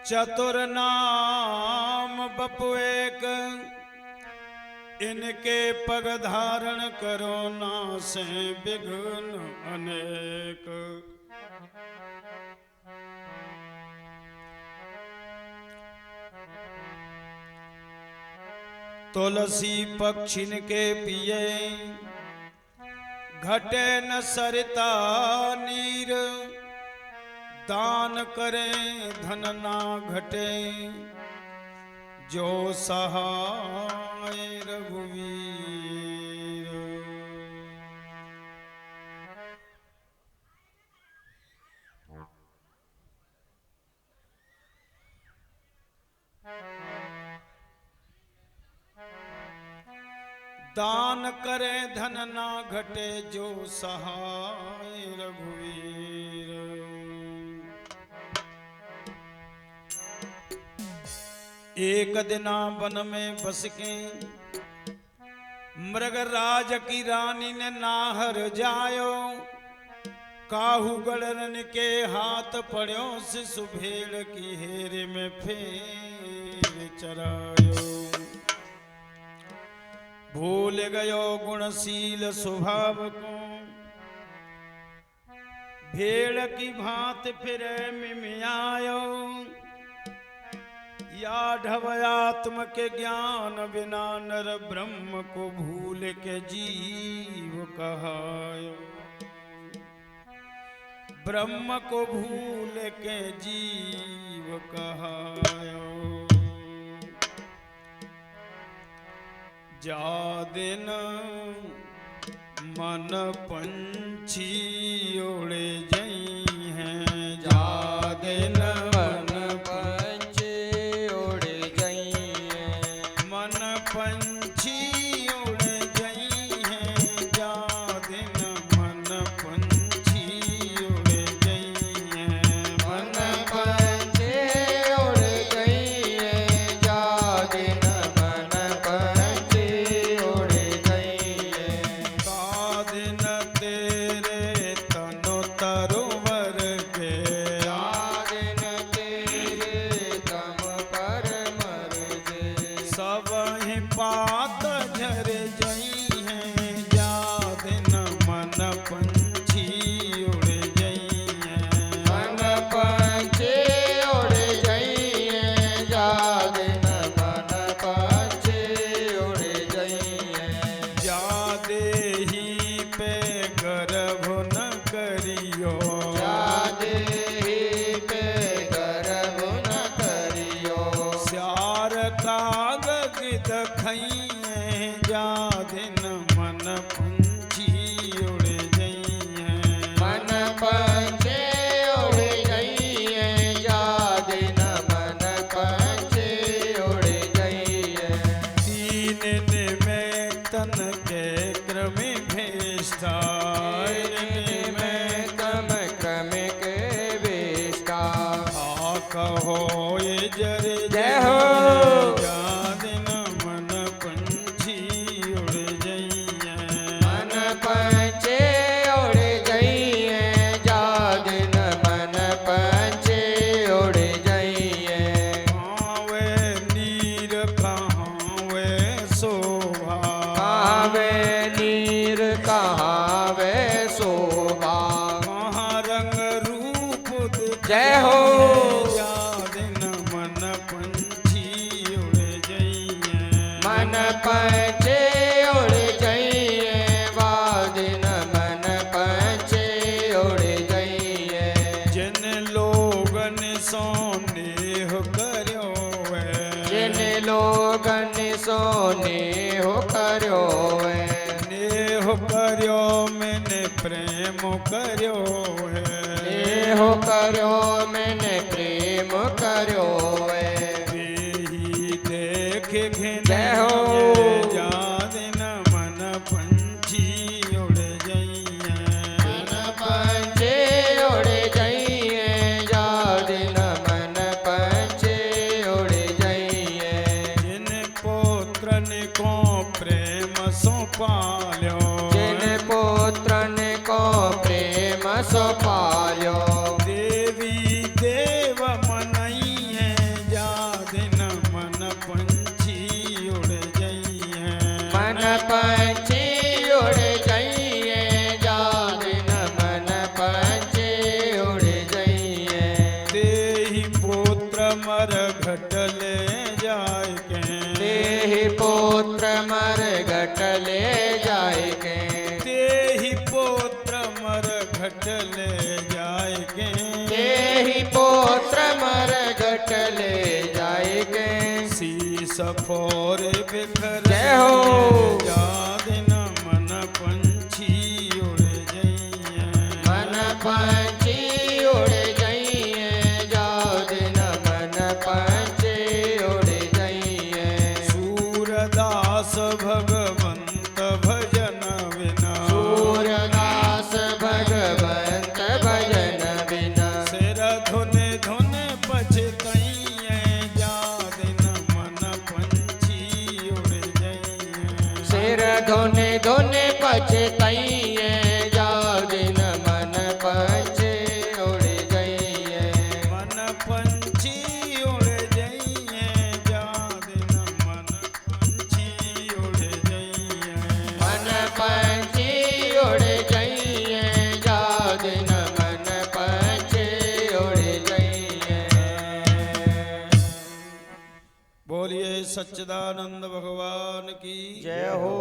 चतुर नाम बपु एक, इनके पग धारण करो नासे विघ्न अनेक। तुलसी पक्षिन के पिए, घटे न सरिता नीर। दान करें धन ना घटे, जो सहाय रघुवीर। दान करे धन ना घटे, जो सहाय रघुवीर। एक दिना वन में बस के, मृगराज की रानी ने नाहर जायो। काहू गड़रन के हाथ पड़ो, शिशु भेड़ की हेर में फेर चरायो। भूल गयो गुणशील स्वभाव को, भेड़ की भांति फिर मिमियायो। या ढवयात्म के ज्ञान बिना नर ब्रह्म को भूल के जीव कहायो। ब्रह्म को भूल के जीव कहायो। जा दिन मन पंछी उड़े जई हैं, जा दिन जय हो। मन पंछी उड़ जाइए, वादिन मन पंछी उड़ जाइए। जिन लोगन सो नेह करो है, जिन लोगन सो नेह करो है। नेह करो मैंने प्रेम करो है, नेह करो मैंने प्रेम करो है। जय हो। जा दिन मन पंछी उड़ जाइए, मन पंछी उड़ जाइए। जा दिन मन पंछी उड़ जाइए। जिन पुत्रन को प्रेम सो पालो, जिन पुत्रन को प्रेम सो पालो। देवी देव मनई है, देहि पुत्र मर घट ले जाय के देहि पुत्र मर घट ले जाय के देहि पुत्र मर घट ले जाय के देहि पुत्र मर घट ले जाय के शीस फोर बिखर जय हो। याद न मन पंछी उड़ जइए मन पंछी उड़ जाइए याद न मन पंछी उड़ जाइए सूरदास भगवंत भजन बिना सूरदास भगवंत भजन बिना सिर धुन धुन पछतइए याद न मन पंछी उड़ जइए सिर धोने धोने पछताइए याद न मन पंछी उड़ जाइए मन पंछी उड़ जइए याद न मन पंछी उड़ जइए मन पंछी उड़ जाइए याद न मन पंछी उड़ जाइए बोलिए सच्चिदानंद भगवान की जय हो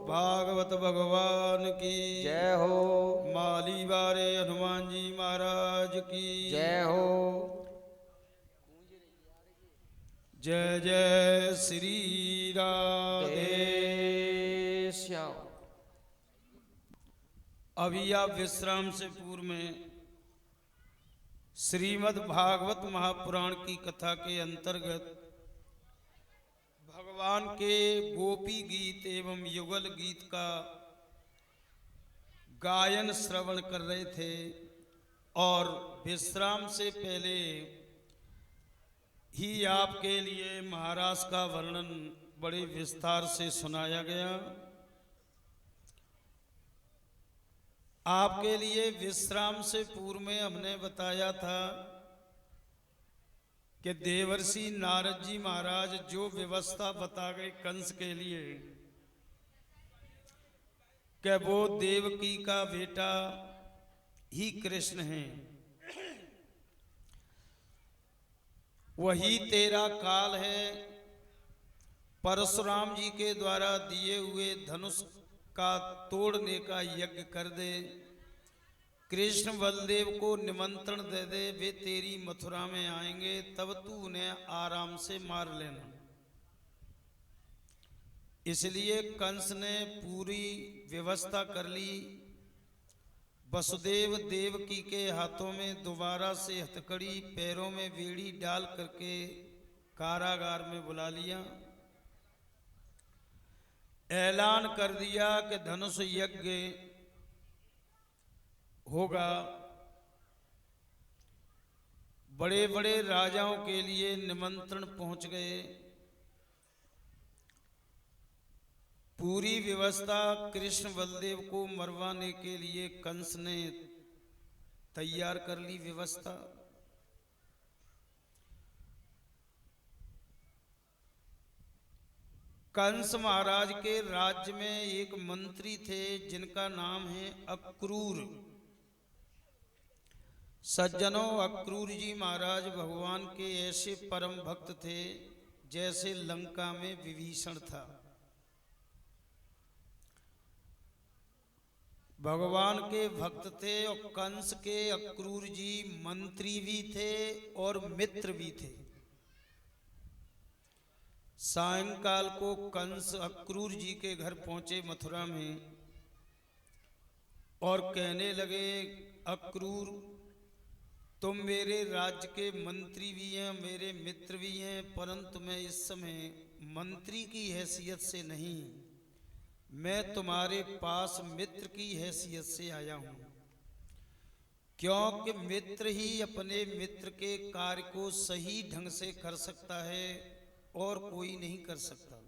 भागवत भगवान की जय हो माली बारे हनुमान जी महाराज की जय हो जय जय श्री राधे। हे श्याम अभी आप विश्राम से पूर्व में श्रीमद् भागवत महापुराण की कथा के अंतर्गत भगवान के गोपी गीत एवं युगल गीत का गायन श्रवण कर रहे थे और विश्राम से पहले ही आपके लिए महाराज का वर्णन बड़े विस्तार से सुनाया गया। आपके लिए विश्राम से पूर्व में हमने बताया था कि देवर्षि नारद जी महाराज जो व्यवस्था बता गए कंस के लिए कि वो देवकी का बेटा ही कृष्ण है, वही तेरा काल है। परशुराम जी के द्वारा दिए हुए धनुष का तोड़ने का यज्ञ कर दे, कृष्ण बलदेव को निमंत्रण दे दे, वे तेरी मथुरा में आएंगे, तब तू उन्हें आराम से मार लेना। इसलिए कंस ने पूरी व्यवस्था कर ली। वसुदेव देवकी के हाथों में दोबारा से हथकड़ी, पैरों में बेड़ी डाल करके कारागार में बुला लिया। ऐलान कर दिया कि धनुष यज्ञ होगा। बड़े बड़े राजाओं के लिए निमंत्रण पहुंच गए। पूरी व्यवस्था कृष्ण बलदेव को मरवाने के लिए कंस ने तैयार कर ली व्यवस्था। कंस महाराज के राज्य में एक मंत्री थे जिनका नाम है अक्रूर। सज्जनों, अक्रूर जी महाराज भगवान के ऐसे परम भक्त थे जैसे लंका में विभीषण था। भगवान के भक्त थे और कंस के अक्रूर जी मंत्री भी थे और मित्र भी थे। सायंकाल को कंस अक्रूर जी के घर पहुंचे मथुरा में और कहने लगे, अक्रूर तुम मेरे राज्य के मंत्री भी हैं, मेरे मित्र भी हैं, परंतु मैं इस समय मंत्री की हैसियत से नहीं, मैं तुम्हारे पास मित्र की हैसियत से आया हूं, क्योंकि मित्र ही अपने मित्र के कार्य को सही ढंग से कर सकता है और कोई नहीं कर सकता।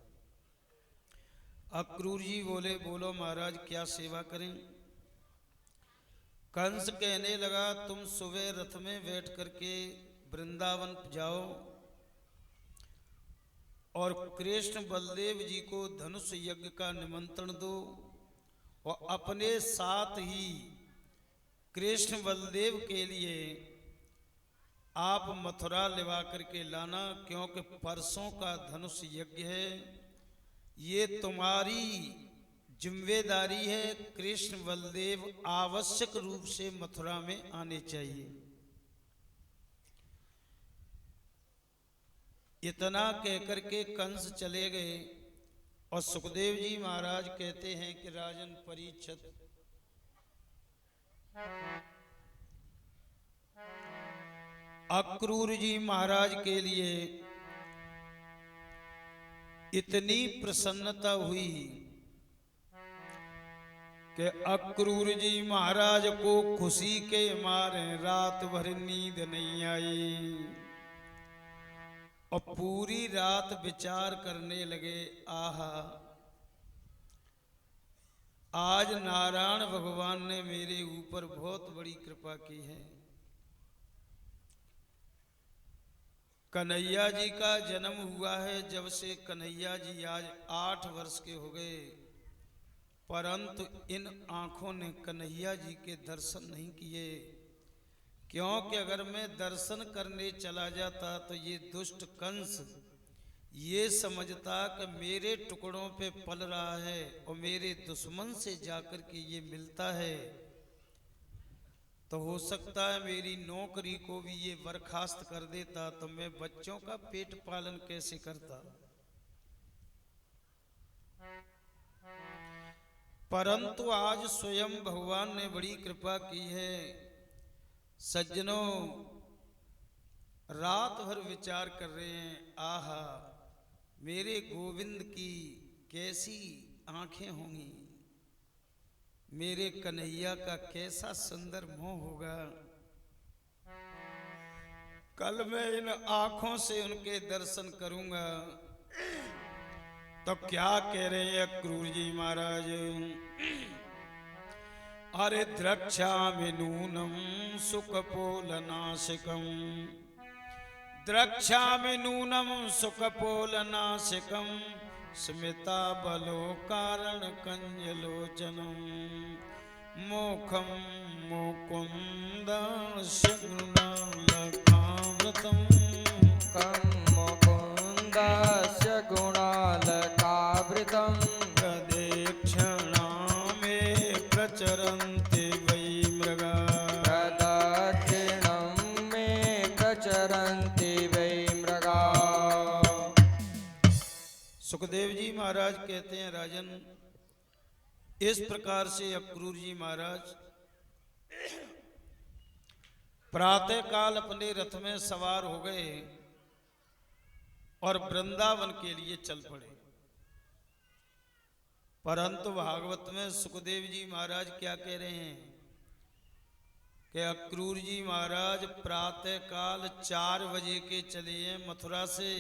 अक्रूर जी बोले, बोलो महाराज क्या सेवा करें। कंस कहने लगा, तुम सुबह रथ में बैठ करके वृंदावन जाओ और कृष्ण बलदेव जी को धनुष यज्ञ का निमंत्रण दो और अपने साथ ही कृष्ण बलदेव के लिए आप मथुरा लिवा करके लाना, क्योंकि परसों का धनुष यज्ञ है, ये तुम्हारी जिम्मेदारी है। कृष्ण बलदेव आवश्यक रूप से मथुरा में आने चाहिए। इतना कहकर के कंस चले गए और सुखदेव जी महाराज कहते हैं कि राजन परीक्षित, अक्रूर जी महाराज के लिए इतनी प्रसन्नता हुई कि अक्रूर जी महाराज को खुशी के मारे रात भर नींद नहीं आई और पूरी रात विचार करने लगे, आहा आज नारायण भगवान ने मेरे ऊपर बहुत बड़ी कृपा की है। कन्हैया जी का जन्म हुआ है, जब से कन्हैया जी आज 8 वर्ष के हो गए, परंतु इन आंखों ने कन्हैया जी के दर्शन नहीं किए, क्योंकि अगर मैं दर्शन करने चला जाता तो ये दुष्ट कंस ये समझता कि मेरे टुकड़ों पे पल रहा है और मेरे दुश्मन से जाकर के ये मिलता है, तो हो सकता है मेरी नौकरी को भी ये बर्खास्त कर देता, तो मैं बच्चों का पेट पालन कैसे करता। परंतु आज स्वयं भगवान ने बड़ी कृपा की है। सज्जनों, रात भर विचार कर रहे हैं, आहा मेरे गोविंद की कैसी आंखें होंगी, मेरे कन्हैया का कैसा सुंदर मुंह होगा। कल मैं इन आंखों से उनके दर्शन करूंगा। तो क्या कह रहे हैं अक्रूर जी महाराज, अरे द्रक्ष्यामि नूनम सुखपोलनासिकम, द्रक्ष्यामि नूनम सुखपोलनासिकम, स्मिता बलो कारण कंजलोचनम, मोखम मुकुंद गुणालकामृतम, कं मुकुन्दस्य गुणालकावृतं, प्रदक्षिणा मे प्रचरन्ति वै मृगा, प्रदक्षिणं मे प्रचरन्ति वै मृगा। सुखदेव जी महाराज कहते हैं, राजन इस प्रकार से अक्रूर जी महाराज प्रातः काल अपने रथ में सवार हो गए और वृंदावन के लिए चल पड़े। परंतु भागवत में सुखदेव जी महाराज क्या कह रहे हैं कि अक्रूर जी महाराज प्रातः काल 4 बजे के चले हैं मथुरा से,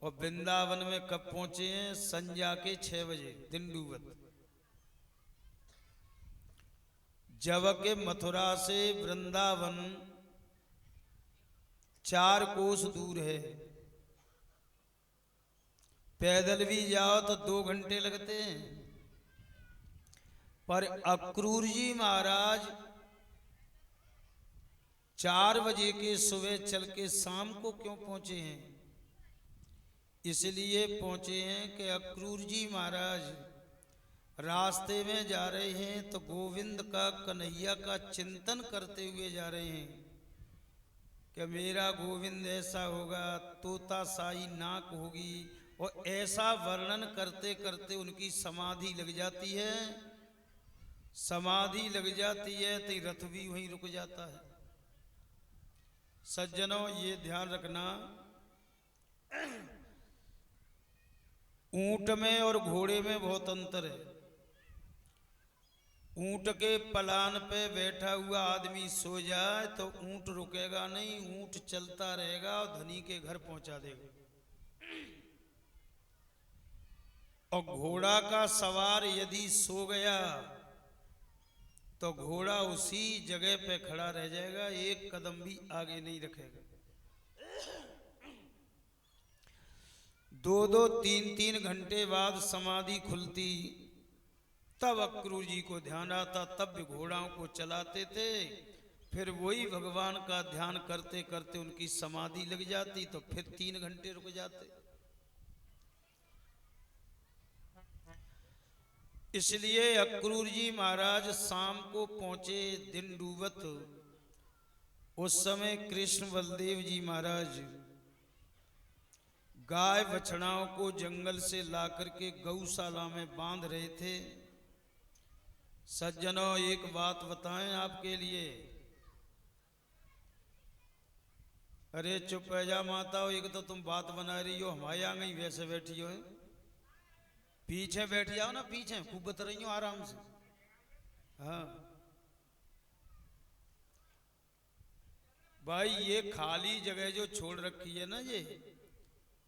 और वृंदावन में कब पहुंचे हैं, संध्या के 6 बजे दिंडूवत। जबकि मथुरा से वृंदावन 4 कोस दूर है, पैदल भी जाओ तो 2 घंटे लगते हैं। पर अक्रूर जी महाराज 4 बजे के सुबह चल के शाम को क्यों पहुंचे हैं? इसलिए पहुंचे हैं कि अक्रूर जी महाराज रास्ते में जा रहे हैं तो गोविंद का, कन्हैया का चिंतन करते हुए जा रहे हैं कि मेरा गोविंद ऐसा होगा, तोता साई नाक होगी, और ऐसा वर्णन करते करते उनकी समाधि लग जाती है। समाधि लग जाती है तो रथ भी वहीं रुक जाता है। सज्जनों, ये ध्यान रखना, ऊंट में और घोड़े में बहुत अंतर है। ऊंट के पलान पे बैठा हुआ आदमी सो जाए तो ऊंट रुकेगा नहीं, ऊंट चलता रहेगा और धनी के घर पहुंचा देगा। और घोड़ा का सवार यदि सो गया तो घोड़ा उसी जगह पे खड़ा रह जाएगा, एक कदम भी आगे नहीं रखेगा। 2-2, 3-3 घंटे बाद समाधि खुलती, तब अक्रूर जी को ध्यान आता, तब भी घोड़ाओं को चलाते थे। फिर वही भगवान का ध्यान करते करते उनकी समाधि लग जाती, तो फिर 3 घंटे रुक जाते। इसलिए अक्रूर जी महाराज शाम को पहुंचे, दिन डूबत। उस समय कृष्ण बलदेव जी महाराज गाय बछड़ाओं को जंगल से लाकर के गौशाला में बांध रहे थे। सज्जनों, एक बात बताएं आपके लिए। अरे चुप है जा माता हो, एक तो तुम बात बना रही हो, हमारे आ गई वैसे बैठी हो। पीछे बैठ जाओ ना, पीछे खूब बता रही हो आराम से। हाँ भाई, ये खाली जगह जो छोड़ रखी है ना, ये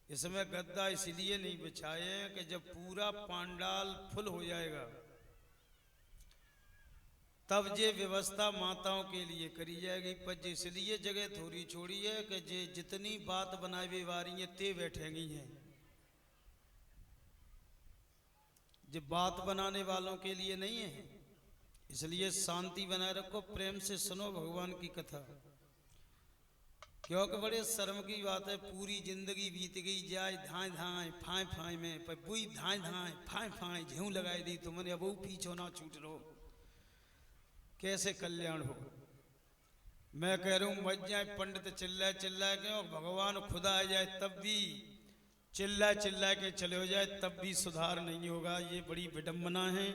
इसमें गद्दा इसलिए नहीं बिछाए हैं कि जब पूरा पांडाल फुल हो जाएगा तब ये व्यवस्था माताओं के लिए करी जाएगी। पर इसलिए जगह थोड़ी छोड़ी है कि जे जितनी बात बनाए वारी है ते बैठेंगी हैं। जो बात बनाने वालों के लिए नहीं है, इसलिए शांति बनाए रखो, प्रेम से सुनो भगवान की कथा। क्योंकि बड़े शर्म की बात है, पूरी जिंदगी बीत गई जाए धाए धाए फाए फाए में, पर बुई धाए धाए फाए फाए झूं लगाई दी तुमने, अब वो पीछो ना छूट लो, कैसे कल्याण हो। मैं कह रहा हूं मच जाए पंडित चिल्लाए चिल्लाए के, और भगवान खुदा आ जाए तब भी चिल्लाए चिल्लाए के चले हो जाए तब भी सुधार नहीं होगा। ये बड़ी विडंबना है।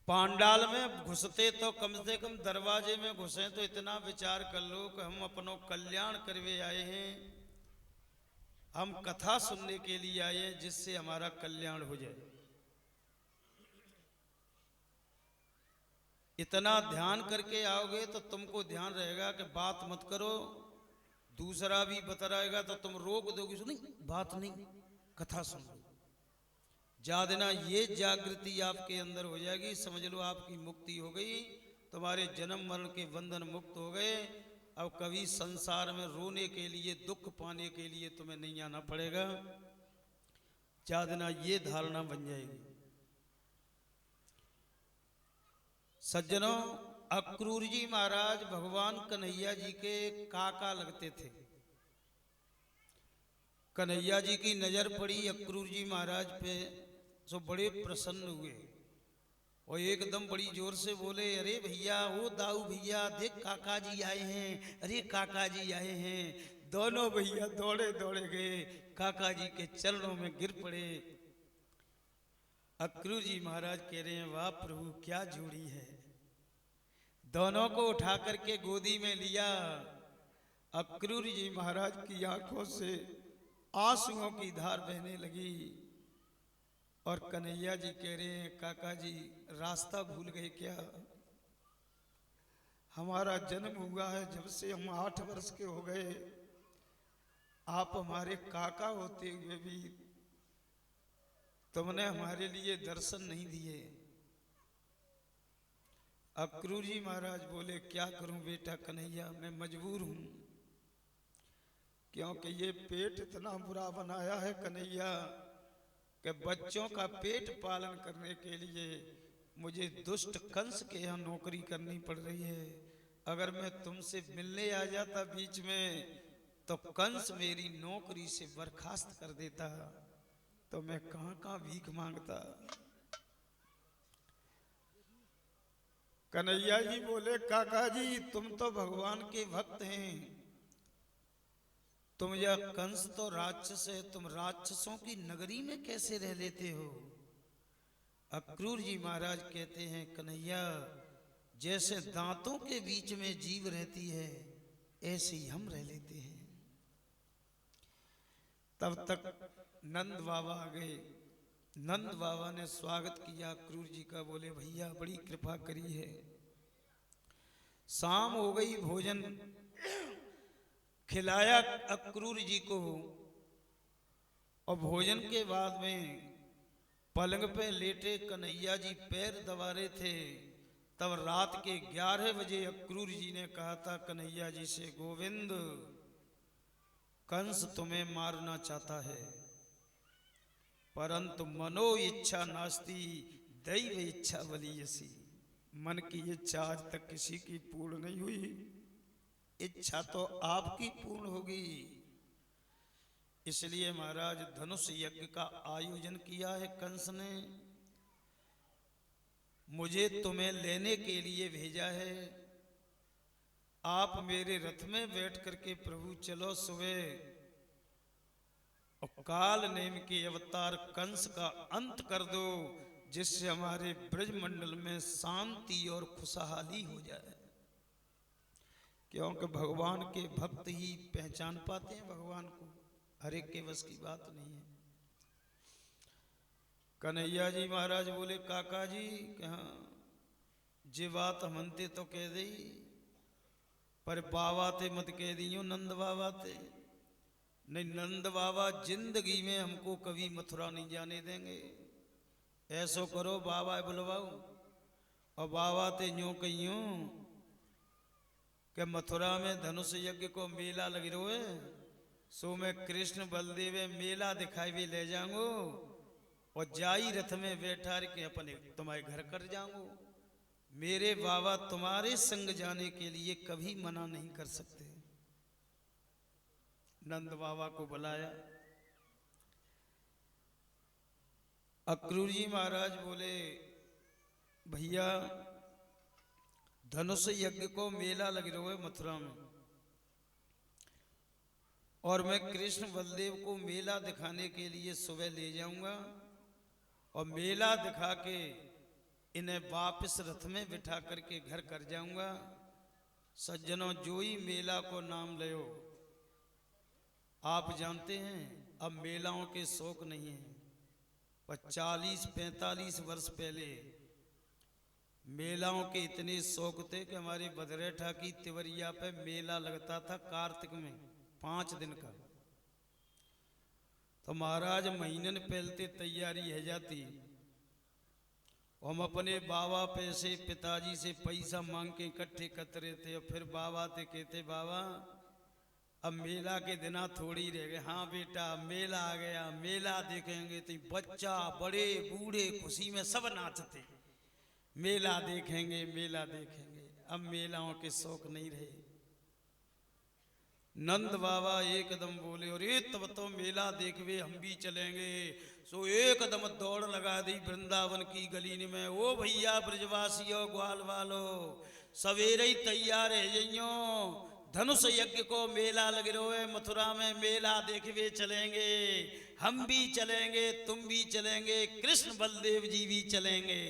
पांडाल में घुसते तो कम से कम दरवाजे में घुसे तो इतना विचार कर लो कि हम अपनों कल्याण करवे आए हैं, हम कथा सुनने के लिए आए हैं जिससे हमारा कल्याण हो जाए। इतना ध्यान करके आओगे तो तुमको ध्यान रहेगा कि बात मत करो। दूसरा भी बता रहेगा तो तुम रोक दोगे, नहीं बात नहीं, कथा सुन लो। जादना ये जागृति आपके अंदर हो जाएगी, समझ लो आपकी मुक्ति हो गई, तुम्हारे जन्म मरण के बंधन मुक्त हो गए। अब कभी संसार में रोने के लिए, दुख पाने के लिए तुम्हें नहीं आना पड़ेगा। जादना ये धारणा बन जाएगी। सज्जनों, अक्रूर जी महाराज भगवान कन्हैया जी के काका लगते थे। कन्हैया जी की नजर पड़ी अक्रूर जी महाराज पे, सो बड़े प्रसन्न हुए और एकदम बड़ी जोर से बोले, अरे भैया, ओ दाऊ भैया, देख काका जी आए हैं, अरे काका जी आए हैं। दोनों भैया दौड़े दौड़े गए, काका जी के चरणों में गिर पड़े। अक्रूर जी महाराज कह रहे हैं, वाह प्रभु, क्या जोड़ी है। दोनों को उठा करके गोदी में लिया। अक्रूर जी महाराज की आंखों से आंसुओं की धार बहने लगी और कन्हैया जी कह रहे हैं, काका जी रास्ता भूल गए क्या? हमारा जन्म हुआ है जब से हम 8 वर्ष के हो गए, आप हमारे काका होते हुए भी तुमने हमारे लिए दर्शन नहीं दिए। अक्रूर जी महाराज बोले, क्या करूं बेटा कन्हैया, मैं मजबूर हूं, क्योंकि ये पेट इतना बुरा बनाया है कन्हैया कि बच्चों का पेट पालन करने के लिए मुझे दुष्ट कंस के यहाँ नौकरी करनी पड़ रही है। अगर मैं तुमसे मिलने आ जाता बीच में तो कंस मेरी नौकरी से बर्खास्त कर देता, तो मैं कहां कहां भीख मांगता। कन्हैया जी बोले, काका जी तुम तो भगवान के भक्त हैं, तुम यह कंस तो राक्षस है, तुम राक्षसों की नगरी में कैसे रह लेते हो? अक्रूर जी महाराज कहते हैं, कन्हैया जैसे दांतों के बीच में जीव रहती है ऐसे ही हम रह लेते हैं। तब तक नंद बाबा आ गए। नंद बाबा ने स्वागत किया अक्रूर जी का, बोले भैया बड़ी कृपा करी है। शाम हो गई, भोजन खिलाया अक्रूर जी को और भोजन के बाद में पलंग पे लेटे कन्हैया जी पैर दबा रहे थे। तब रात के 11 बजे अक्रूर जी ने कहा था कन्हैया जी से, गोविंद कंस तुम्हें मारना चाहता है, परंतु मनो इच्छा नास्ति दैव इच्छा बलीयसी। मन की इच्छा आज तक किसी की पूर्ण नहीं हुई, इच्छा तो आपकी पूर्ण होगी। इसलिए महाराज धनुष यज्ञ का आयोजन किया है कंस ने, मुझे तुम्हें लेने के लिए भेजा है। आप मेरे रथ में बैठ करके प्रभु चलो सुबह, और काल नेम के अवतार कंस का अंत कर दो, जिससे हमारे ब्रजमंडल में शांति और खुशहाली हो जाए। क्योंकि भगवान के भक्त ही पहचान पाते हैं भगवान को, हर एक के बस की बात नहीं है। कन्हैया जी महाराज बोले काका जी कहा जे बात हमनते तो कह दी, पर बाबा ते मत कह दियो, नंद बाबा ते नहीं, नंद बाबा जिंदगी में हमको कभी मथुरा नहीं जाने देंगे। ऐसो करो बाबा बुलवाओ, और बाबा ते यूं कहियो कि मथुरा में धनुष यज्ञ को मेला लगी रोए, सो मैं कृष्ण बलदेव मेला दिखाई भी ले जाऊंगो, और जाई रथ में बैठा के अपने तुम्हारे घर कर जाऊंगो। मेरे बाबा तुम्हारे संग जाने के लिए कभी मना नहीं कर सकते। नंद बाबा को बुलाया। अक्रूर जी महाराज बोले भैया धनुष यज्ञ को मेला लग रहा है मथुरा में, और मैं कृष्ण बलदेव को मेला दिखाने के लिए सुबह ले जाऊंगा, और मेला दिखा के इन्हें वापस रथ में बिठा करके घर कर जाऊंगा। सज्जनों जो ही मेला को नाम ले, आप जानते हैं अब मेलाओं के शौक नहीं है, पर 40-45 वर्ष पहले मेलाओं के इतने शौक थे कि हमारे बदरेठा की तिवरिया पे मेला लगता था कार्तिक में 5 दिन का। तो महाराज महीनन पहलते तैयारी है जाती, हम अपने बाबा पैसे पिताजी से पैसा मांग के इकट्ठे करते थे, और फिर बाबा से कहते बाबा अब मेला के दिना थोड़ी रह गए। हाँ बेटा मेला आ गया, मेला देखेंगे। तो बच्चा बड़े बूढ़े खुशी में सब नाचते, मेला देखेंगे मेला देखेंगे। अब मेलाओं के शौक नहीं रहे। नंद बाबा एकदम बोले अरे तब तो मेला देखवे हम भी चलेंगे। सो एकदम दौड़ लगा दी वृंदावन की गली में। ओ भैया ब्रजवासियों ग्वाल वालो सवेरे ही तैयार है जइयो, धनुष यज्ञ को मेला लग रहा है मथुरा में, मेला देखवे चलेंगे, हम भी चलेंगे तुम भी चलेंगे, कृष्ण बलदेव जी भी चलेंगे।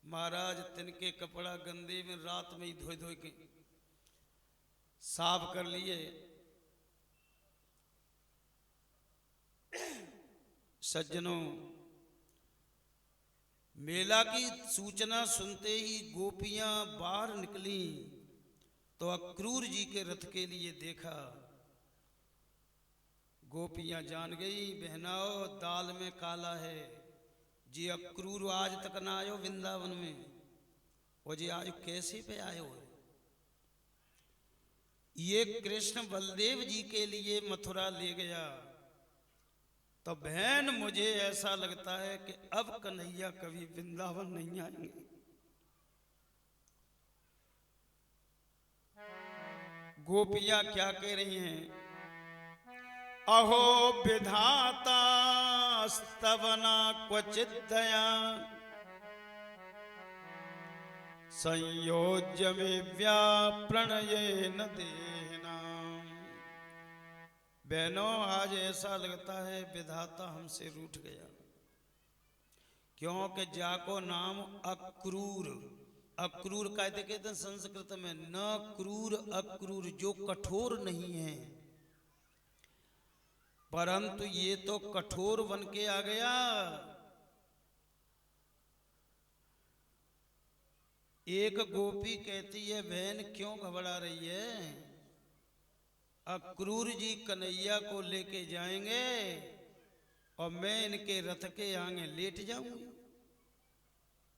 महाराज तिनके कपड़ा गंदे में रात में ही धोए धोए के साफ कर लिए। सज्जनों मेला की सूचना सुनते ही गोपियां बाहर निकली तो अक्रूर जी के रथ के लिए देखा। गोपियां जान गई बहनाओ दाल में काला है जी, अक्रूर आज तक ना आयो वृंदावन में, वो जी आज कैसे पे आयो है? ये कृष्ण बलदेव जी के लिए मथुरा ले गया। तो बहन मुझे ऐसा लगता है कि अब कन्हैया कभी वृंदावन नहीं आएंगे। गोपियां क्या कह रही हैं? अहो विधाता स्तवना क्वचित दया, संयोज्य में व्याप्रणये न देना। बहनों आज ऐसा लगता है विधाता हमसे रूठ गया, क्योंकि जाको नाम अक्रूर, अक्रूर कहते हैं संस्कृत में, न क्रूर अक्रूर, जो कठोर नहीं है, परंतु ये तो कठोर बन के आ गया। एक गोपी कहती है बहन क्यों घबरा रही है? अक्रूर जी कन्हैया को लेके जाएंगे और मैं इनके रथ के आगे लेट जाऊंगी,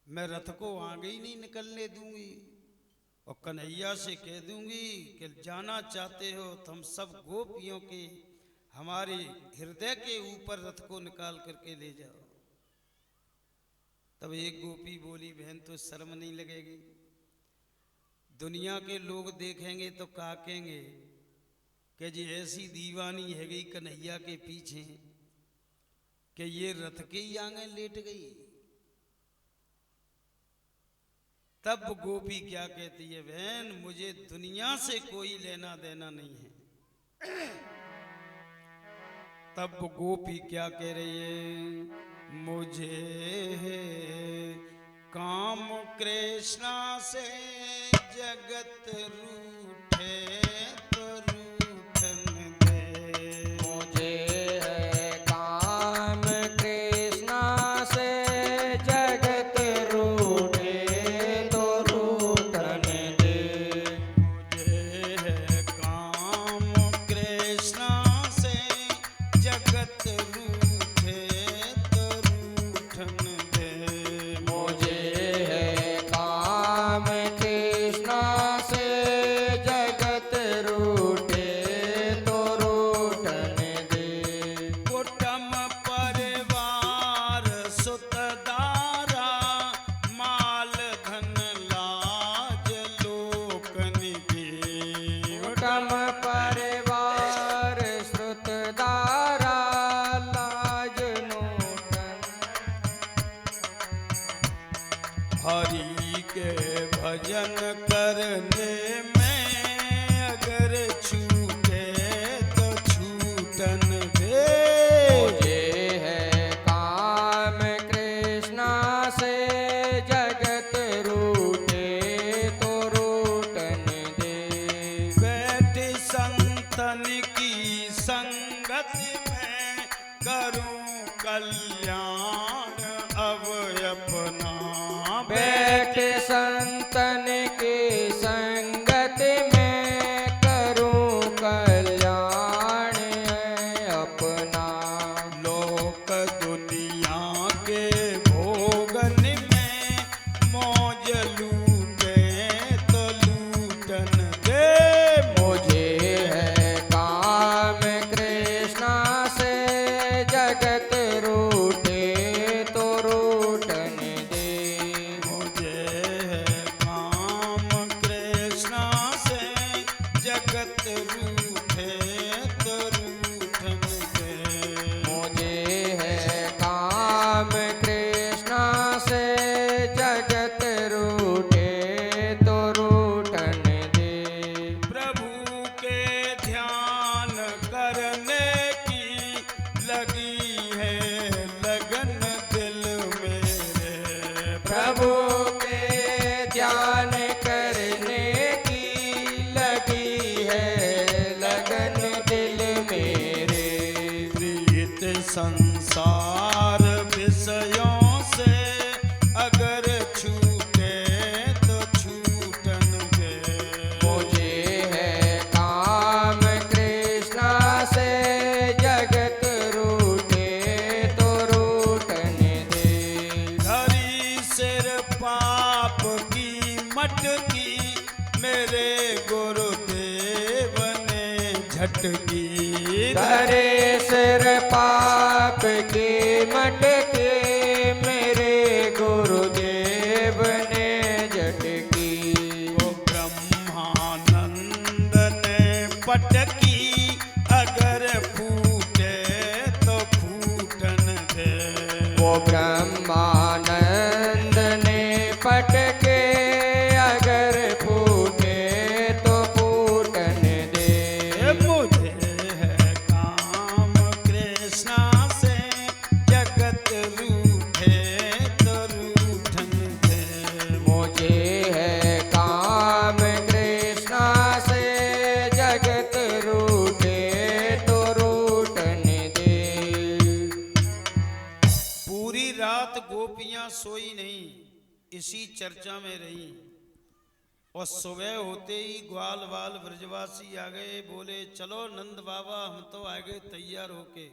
मैं रथ को आगे ही नहीं निकलने दूंगी, और कन्हैया से कह दूंगी कि जाना चाहते हो तो हम सब गोपियों के हमारे हृदय के ऊपर रथ को निकाल करके ले जाओ। तब एक गोपी बोली, बहन तो शर्म नहीं लगेगी? दुनिया के लोग देखेंगे तो क्या कहेंगे कि जी ऐसी दीवानी है गई कन्हैया के पीछे कि ये रथ के ही आगे लेट गई। तब गोपी क्या कहती है, बहन मुझे दुनिया से कोई लेना देना नहीं है। तब गोपी क्या कह रही है, मुझे काम कृष्णा से जगत रूठे तो रूठन दे। मुझे है काम कृष्णा से जगत रूठे तो रूठन दे। मुझे है काम कृष्णा से जगत रूठे तो रूठन दे। मुझे है काम कृष्णा से जगत रूठे तो रूठन दे। कुटुंब परिवार सुतदारा माल धन लाज लोकन की। कुटुंब परिवार श्रुतदारा लाज नूतन। हरि के भजन करने में अगर छूटे तो छूटन दे। मुझे है काम कृष्णा से जगत रूठे तो रूठन दे। बैठे संतन की संगत में करूं कल्याण अब अपना। बैठ संतन की संगत में करूं कल्याण अपना। लोक दुनिया के भोगन में मौज लूटे तो लूटन दे। मुझे है काम कृष्णा से जगत रूठे तो रूठन दे। मुझे है काम कृष्णा से जगत रूठे तो रूठन दे। मुझे है काम कृष्णा से जगत रूठे तो रूठन दे। प्रभु के ध्यान करने की लगी है लगन दिल मेरे। प्रभु के ध्यान करने की लगी है लगन दिल मेरे। प्रीत संसार विषयों से अगर छूटे तो छूटन दे। मुझे है काम कृष्णा से जगत रूठे तो रूठन दे। धरी सिर पाप की मटकी मेरे गुरुदेव ने झटकी। धरे सिर पाप की मटके मेरे गुरुदेव ने झटकी। वो ब्रह्मानंद ने पटकी अगर फूटे तो फूटन दे। वो ब्रह्मानंद ने पटके अगर फूटे तो फूटन दे। मुझे है काम कृष्णा से जगत रूठे तो रूठन दे। मुझे है काम कृष्णा से जगत रूठे तो रूठन दे। पूरी रात गोपियां सोई नहीं, इसी चर्चा में रही। और सुबह होते ही ग्वाल बाल ब्रजवासी आ गए, बोले चलो नंद बाबा हम तो आ गए तैयार होके।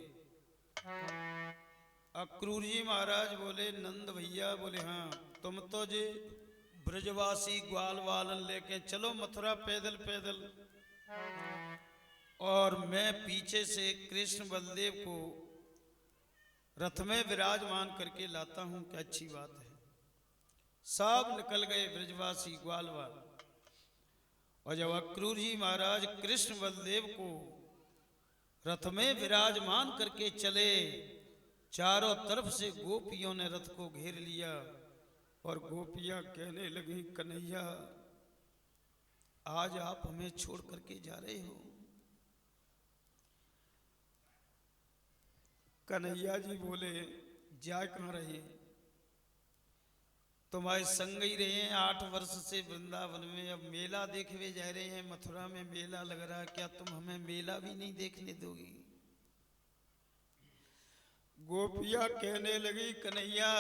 अक्रूर जी महाराज बोले, नंद भैया, बोले हाँ तुम तो जे ब्रजवासी ग्वाल वालन लेके चलो मथुरा पैदल पैदल, और मैं पीछे से कृष्ण बलदेव को रथ में विराजमान करके लाता हूं, क्या अच्छी बात है। सब निकल गए ब्रजवासी ग्वालवाल। और जब अक्रूर जी महाराज कृष्ण बलदेव को रथ में विराजमान करके चले, चारों तरफ से गोपियों ने रथ को घेर लिया और गोपियां कहने लगी, कन्हैया आज आप हमें छोड़ करके जा रहे हो। कन्हैया जी बोले, जा कहाँ रहे, तुम्हारे संग ही रहे हैं 8 वर्ष से वृंदावन में, अब मेला देखने जा रहे हैं, मथुरा में मेला लग रहा है, क्या तुम हमें मेला भी नहीं देखने दोगी। गोपियां कहने लगी, कन्हैया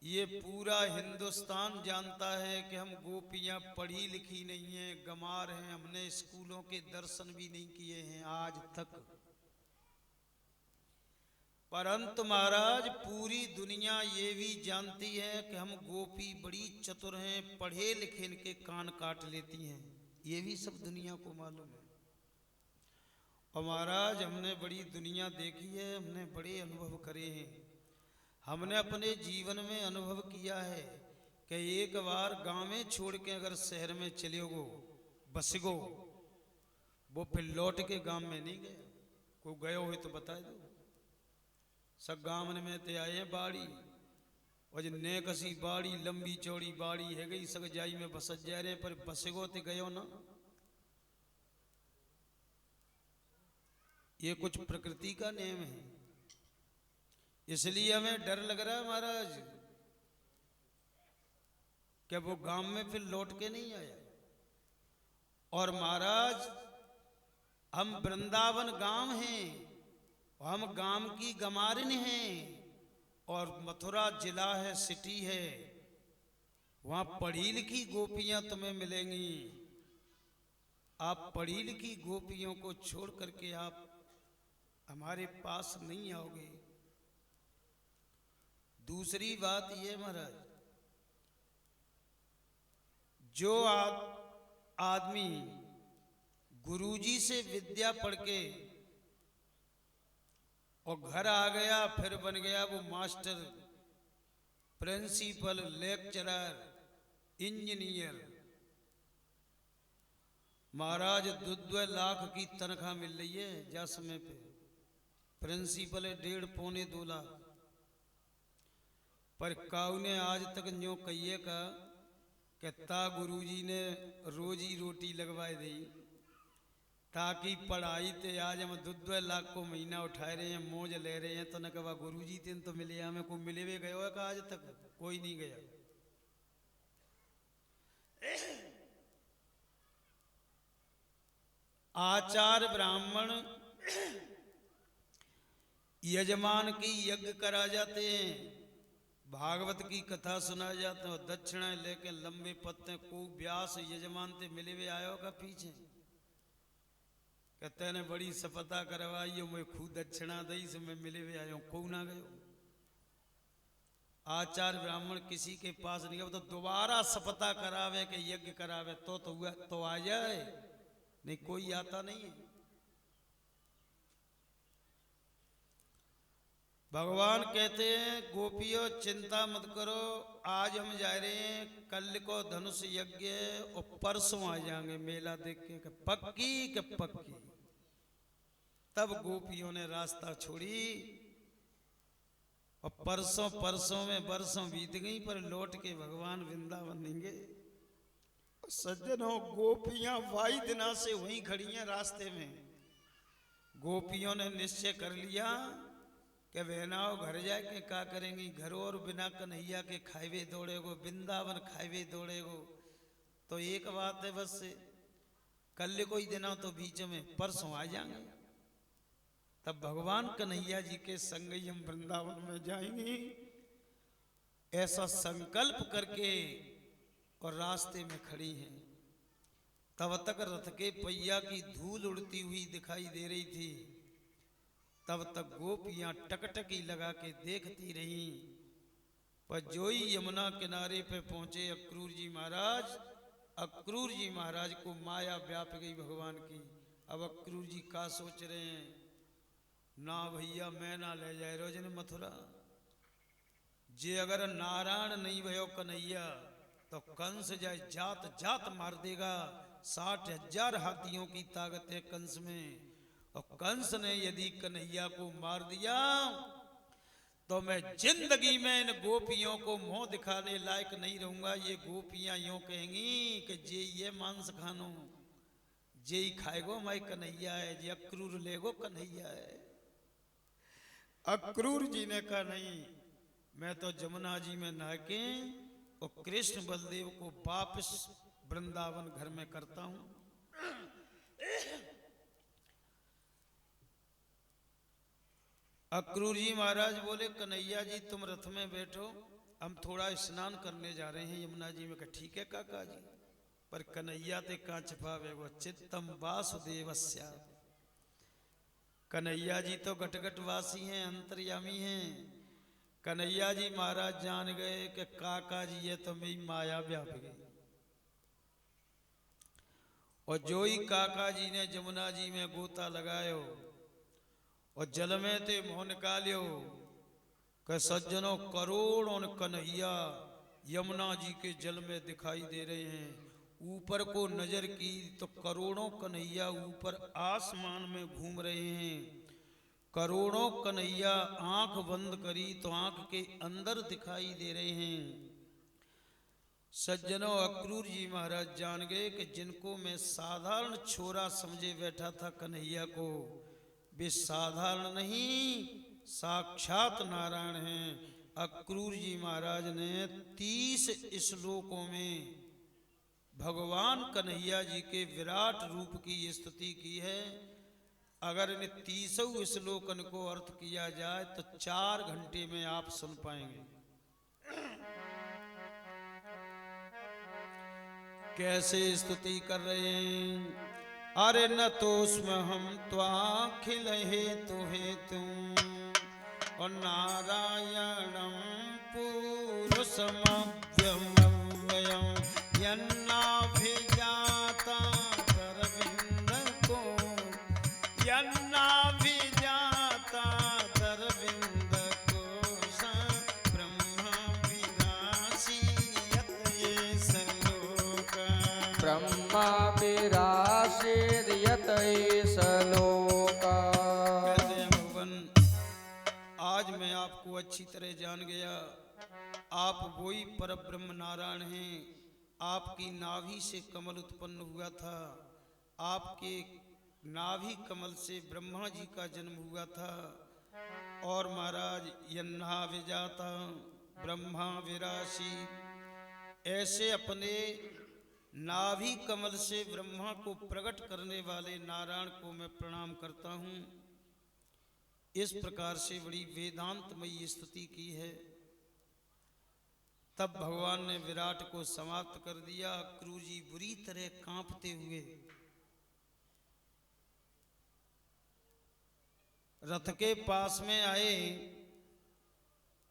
ये पूरा हिंदुस्तान जानता है कि हम गोपियां पढ़ी लिखी नहीं हैं, गंवार हैं, हमने स्कूलों के दर्शन भी नहीं किए हैं आज तक। परंतु महाराज पूरी दुनिया ये भी जानती है कि हम गोपी बड़ी चतुर हैं, पढ़े लिखे इनके कान काट लेती हैं, ये भी सब दुनिया को मालूम है। और महाराज हमने बड़ी दुनिया देखी है, हमने बड़े अनुभव करे हैं, हमने अपने जीवन में अनुभव किया है कि एक बार गांव में छोड़ के अगर शहर में चले गो बस गो, वो फिर लौट के गांव में नहीं गया। कोई गए हो तो बता दो। सब गांव में ते आए हैं बाड़ी, और जो ने कसी बाड़ी लंबी चौड़ी बाड़ी है गई, सग जाई में बस जा रहे, पर बस गो तो गयो ना। ये कुछ प्रकृति का नियम है, इसलिए हमें डर लग रहा है महाराज कि वो गांव में फिर लौट के नहीं आया। और महाराज हम वृंदावन गांव हैं, हम गांव की गमारिन हैं, और मथुरा जिला है, सिटी है, वहां पढ़ी लिखी गोपियां तुम्हें मिलेंगी। आप पढ़ी लिखी गोपियों को छोड़ करके आप हमारे पास नहीं आओगे। दूसरी बात ये महाराज, जो आदमी गुरुजी से विद्या पढ़ के और घर आ गया, फिर बन गया वो मास्टर, प्रिंसिपल, लेक्चरर, इंजीनियर, महाराज 2 लाख की तनख्वाह मिल रही है जा समय पे। प्रिंसिपल है 1.5 पौने 2 लाख, पर काऊ ने आज तक न्यो कहिए का कहता गुरुजी ने रोजी रोटी लगवाए दी, ताकि पढ़ाई ते आज हम 2 लाख को महीना उठा रहे हैं, मौज ले रहे हैं। तो न कहा गुरुजी तेन तो मिले, हमें को मिले हुए गए हो का आज तक कोई नहीं गया। आचार्य ब्राह्मण यजमान की यज्ञ करा जाते हैं, भागवत की कथा सुना जाते हैं, दक्षिणा लेके लंबे पत्ते को व्यास यजमान ते मिले हुए आयो का पीछे कहते ने बड़ी सफलता करवाई, मैं खूब दक्षिणा दई से मैं मिले हुए आयो, को ना गयो। आचार्य ब्राह्मण किसी के पास नहीं गया, तो दोबारा सफलता करावे के यज्ञ करावे तो आ जाए, नहीं कोई आता नहीं है। भगवान कहते हैं गोपियों चिंता मत करो, आज हम जा रहे हैं, कल को धनुष यज्ञ और परसों आ जाएंगे मेला देख के, पक्की के पक्की। तब गोपियों ने रास्ता छोड़ी और परसों में बरसों बीत गई, पर लौट के भगवान वृंदावन नहीं गए। सज्जनों गोपियां वाई दिना से वहीं खड़ी हैं रास्ते में। गोपियों ने निश्चय कर लिया कि बहनाओ घर जाके क्या करेंगी, घर और बिना कन्हैया के खाइवे दौड़ेगो, वृंदावन खाइवे दौड़ेगो। तो एक बात है बस, कल कोई दिना तो बीच में परसों आ जाएंगे, तब भगवान कन्हैया जी के संग ही हम वृंदावन में जाएंगे। ऐसा संकल्प करके और रास्ते में खड़ी हैं। तब तक रथ के पहिया की धूल उड़ती हुई दिखाई दे रही थी, तब तक गोपियां टकटकी लगा के देखती रहीं। पर जो ही यमुना किनारे पे पहुंचे अक्रूर जी महाराज, अक्रूर जी महाराज को माया व्याप गई भगवान की। अब अक्रूर जी का सोच रहे हैं, ना भैया मैं ना ले जाए रोजन मथुरा, जे अगर नारायण नहीं भयो कन्हैया तो कंस जाए जात जात मार देगा। 60,000 हाथियों की ताकत है कंस में, और कंस ने यदि कन्हैया को मार दिया तो मैं जिंदगी में इन गोपियों को मुंह दिखाने लायक नहीं रहूंगा। ये गोपियां यूं कहेंगी कि जे ये मांस खानो, जे ही खाएगो मैं कन्हैया है, जे अक्रूर लेगो कन्हैया है। अक्रूर जी ने कहा नहीं, मैं तो जमुना जी में नहा के और कृष्ण बलदेव को वापस वृंदावन घर में करता हूं। अक्रूर जी महाराज बोले कन्हैया जी तुम रथ में बैठो, हम थोड़ा स्नान करने जा रहे हैं यमुना जी में। कहा ठीक है काका जी। पर कन्हैया ते कहाँ छिपावे वो चित्तम वासुदेवस्या। कन्हैया जी तो घटघट वासी हैं, अंतर्यामी हैं। कन्हैया जी महाराज जान गए कि काका जी ये तो मेरी माया व्याप गई। और जो ही काका जी ने जमुना जी में गोता लगायो और जल में ते मुंह निकालियो कि सज्जनों करोड़ों कन्हैया यमुना जी के जल में दिखाई दे रहे हैं। ऊपर को नजर की तो करोड़ों कन्हैया ऊपर आसमान में घूम रहे हैं। करोड़ों कन्हैया आंख बंद करी तो आंख के अंदर दिखाई दे रहे हैं। सज्जनों अक्रूर जी महाराज जान गए कि जिनको मैं साधारण छोरा समझे बैठा था कन्हैया को, वे साधारण नहीं साक्षात नारायण हैं। अक्रूर जी महाराज ने 30 श्लोकों में भगवान कन्हैया जी के विराट रूप की स्तुति की है। अगर इन 30 श्लोकन को अर्थ किया जाए तो 4 घंटे में आप सुन पाएंगे। कैसे स्तुति कर रहे हैं। अरे न तोस्म हम त्वाखिल हेतु हेतु और नारायणम पुरुषमव्यमव्ययम् यन्नाभिजाता तरविंद को, यन्नाभिजाता तरविंद को स ब्रह्मा विनाशी यत ये सलोक। ब्रह्मा विराशीर्यत एष लोका। कहते हैं भगवान आज मैं आपको अच्छी तरह जान गया। आप वही परब्रह्म नारायण हैं। आपकी नाभि से कमल उत्पन्न हुआ था। आपके नाभि कमल से ब्रह्मा जी का जन्म हुआ था। और महाराज यन्ना विजाता ब्रह्मा विराशी, ऐसे अपने नाभि कमल से ब्रह्मा को प्रकट करने वाले नारायण को मैं प्रणाम करता हूँ। इस प्रकार से बड़ी वेदांतमयी स्तुति की है। तब भगवान ने विराट को समाप्त कर दिया। अक्रूर जी बुरी तरह कांपते हुए रथ के पास में आए।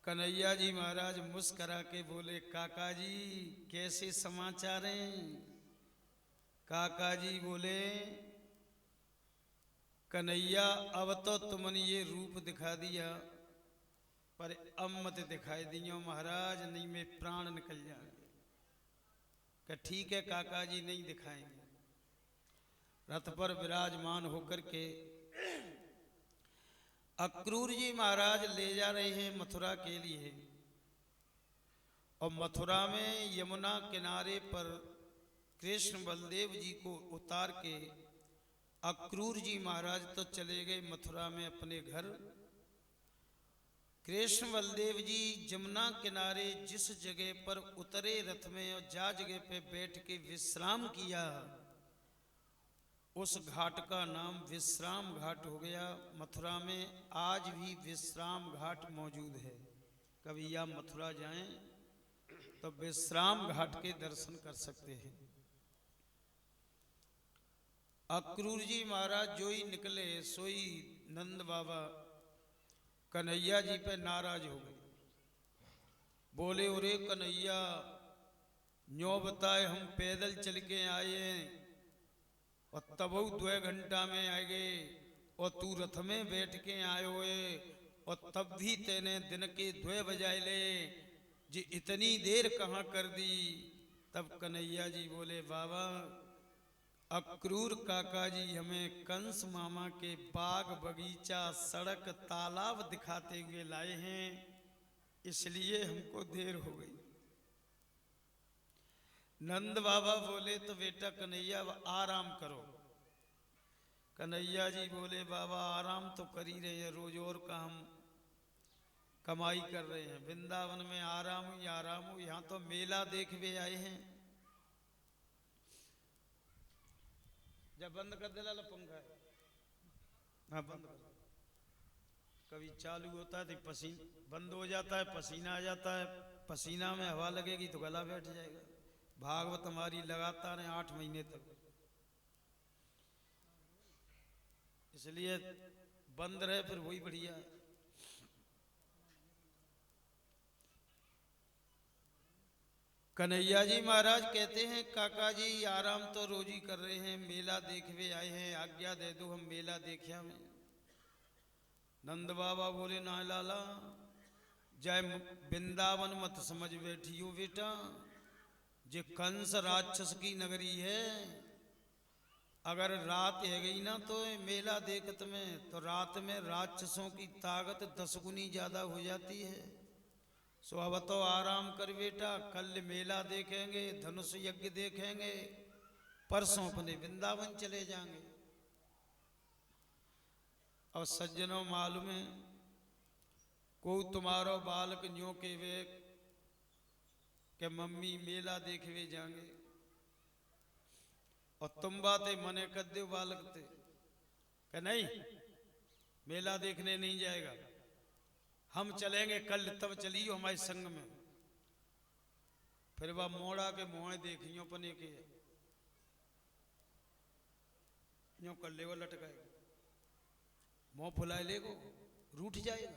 कन्हैया जी महाराज मुस्करा के बोले काका जी कैसे समाचार हैं। काका जी बोले कन्हैया अब तो तुमने ये रूप दिखा दिया, पर अब मत दिखाई दियो महाराज, नहीं में प्राण निकल जाएंगे। कि ठीक है काका जी नहीं दिखाएंगे। रथ पर विराजमान होकर के अक्रूर जी महाराज ले जा रहे हैं मथुरा के लिए। और मथुरा में यमुना किनारे पर कृष्ण बलदेव जी को उतार के अक्रूर जी महाराज तो चले गए मथुरा में अपने घर। कृष्ण बलदेव जी जमुना किनारे जिस जगह पर उतरे रथ में और जा जगह पे बैठ के विश्राम किया, उस घाट का नाम विश्राम घाट हो गया। मथुरा में आज भी विश्राम घाट मौजूद है। कभी आप मथुरा जाएं तो विश्राम घाट के दर्शन कर सकते हैं। अक्रूर जी महाराज जो ही निकले सोई नंद बाबा कन्हैया जी पे नाराज हो गए। बोले अरे कन्हैया न्यो बताए हम पैदल चल के आए हैं और तब 2 घंटा में आ गए और तू रथ में बैठ के आए हुए और तब भी तेने दिन के 2 बजाए ले, जी इतनी देर कहाँ कर दी। तब कन्हैया जी बोले बाबा अक्रूर काका जी हमें कंस मामा के बाग बगीचा सड़क तालाब दिखाते हुए लाए हैं, इसलिए हमको देर हो गई। नंद बाबा बोले तो बेटा कन्हैया आराम करो। कन्हैया जी बोले बाबा आराम तो कर ही रहे हैं, रोज और का हम कमाई कर रहे हैं, वृंदावन में आराम ही आराम हो, यहाँ तो मेला देखने आए हैं। जब बंद कर दे लाला पंखा, हाँ बंद कर। कभी चालू होता है तो पसीना बंद हो जाता है, पसीना आ जाता है, पसीना में हवा लगेगी तो गला बैठ जाएगा। भागवत हमारी लगातार है 8 महीने तक, इसलिए बंद रहे फिर वही बढ़िया है। कन्हैया जी महाराज कहते हैं काका जी आराम तो रोज ही कर रहे हैं, मेला देखने आए हैं, आज्ञा दे दो हम मेला देखिया में। नंद बाबा बोले ना लाला जय वृंदावन मत समझ बैठी हो बेटा, जे कंस राक्षस की नगरी है, अगर रात है गई ना तो मेला देखत में तो रात में राक्षसों की ताकत 10 गुनी ज्यादा हो जाती है। सो अब तो आराम कर बेटा, कल मेला देखेंगे, धनुष यज्ञ देखेंगे, परसों अपने वृंदावन चले जाएंगे। और सज्जनों मालूम है को तुम्हारो बालक न्यो के वे के मम्मी मेला देखवे जाएंगे, और तुम बातें मने कर दो बालक थे कि नहीं मेला देखने नहीं जाएगा, हम चलेंगे कल, तब चलियो हमारे संग में। फिर वह मोड़ा के मुँह देखियो पने के यूं कर ले वो लटकाएगा, मुँह फुलाए लेगो रूठ जाएगा।